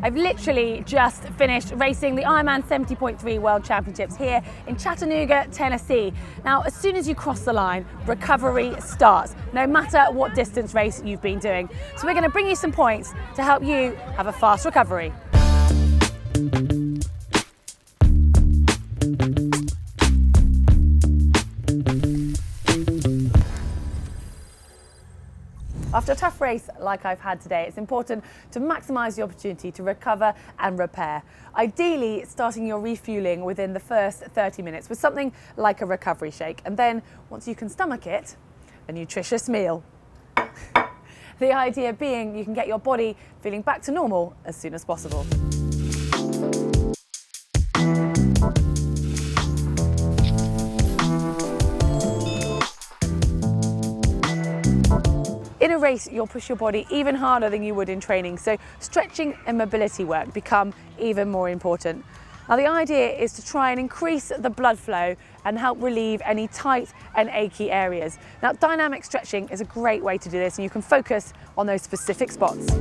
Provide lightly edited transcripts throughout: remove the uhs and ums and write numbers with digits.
I've literally just finished racing the Ironman 70.3 World Championships here in Chattanooga, Tennessee. Now, as soon as you cross the line, recovery starts, no matter what distance race you've been doing. So we're going to bring you some points to help you have a fast recovery. After a tough race like I've had today, it's important to maximise the opportunity to recover and repair. Ideally, starting your refuelling within the first 30 minutes with something like a recovery shake. And then, once you can stomach it, a nutritious meal. The idea being you can get your body feeling back to normal as soon as possible. In a race, you'll push your body even harder than you would in training, so stretching and mobility work become even more important. Now, the idea is to try and increase the blood flow and help relieve any tight and achy areas. Now, dynamic stretching is a great way to do this, and you can focus on those specific spots.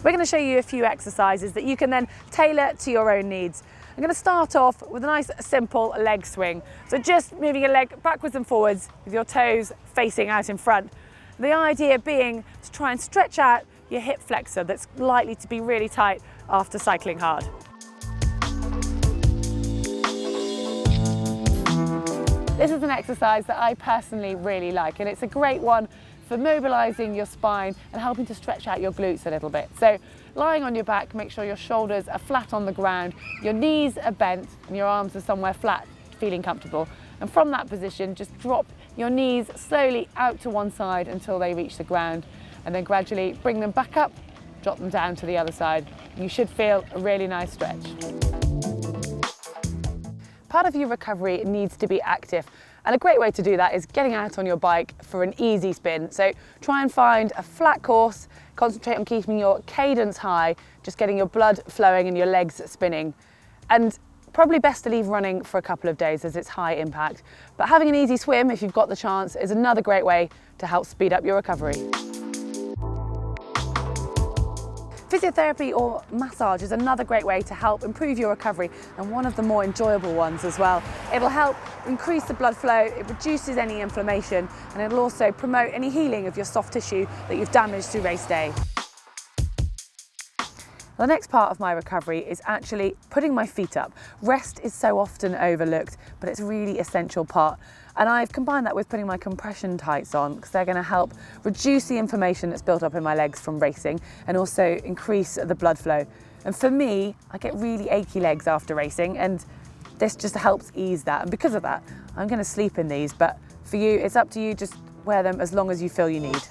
We're going to show you a few exercises that you can then tailor to your own needs. I'm going to start off with a nice simple leg swing. So just moving your leg backwards and forwards with your toes facing out in front. The idea being to try and stretch out your hip flexor that's likely to be really tight after cycling hard. This is an exercise that I personally really like, and it's a great one for mobilising your spine and helping to stretch out your glutes a little bit. So lying on your back, make sure your shoulders are flat on the ground, your knees are bent and your arms are somewhere flat, feeling comfortable. And from that position, just drop your knees slowly out to one side until they reach the ground, and then gradually bring them back up, drop them down to the other side. You should feel a really nice stretch. Part of your recovery needs to be active, and a great way to do that is getting out on your bike for an easy spin. So try and find a flat course, concentrate on keeping your cadence high, just getting your blood flowing and your legs spinning. And probably best to leave running for a couple of days as it's high impact. But having an easy swim, if you've got the chance, is another great way to help speed up your recovery. Physiotherapy or massage is another great way to help improve your recovery, and one of the more enjoyable ones as well. It'll help increase the blood flow, it reduces any inflammation, and it'll also promote any healing of your soft tissue that you've damaged through race day. The next part of my recovery is actually putting my feet up. Rest is so often overlooked, but it's a really essential part. And I've combined that with putting my compression tights on, because they're going to help reduce the inflammation that's built up in my legs from racing and also increase the blood flow. And for me, I get really achy legs after racing, and this just helps ease that. And because of that, I'm going to sleep in these, but for you, it's up to you. Just wear them as long as you feel you need.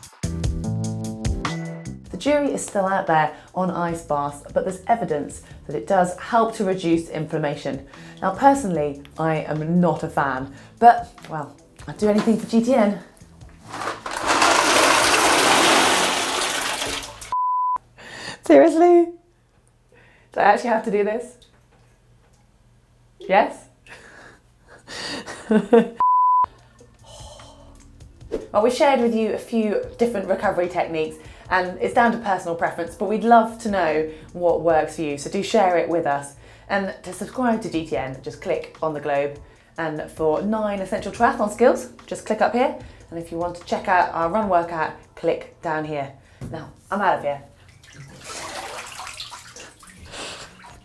The jury is still out there on ice baths, but there's evidence that it does help to reduce inflammation. Now, personally, I am not a fan, but, well, I'd do anything for GTN. Seriously? Do I actually have to do this? Yes? Well, we shared with you a few different recovery techniques, and it's down to personal preference, but we'd love to know what works for you, so do share it with us. And to subscribe to GTN, just click on the globe, and for 9 essential triathlon skills, just click up here, and if you want to check out our run workout, click down here. Now, I'm out of here.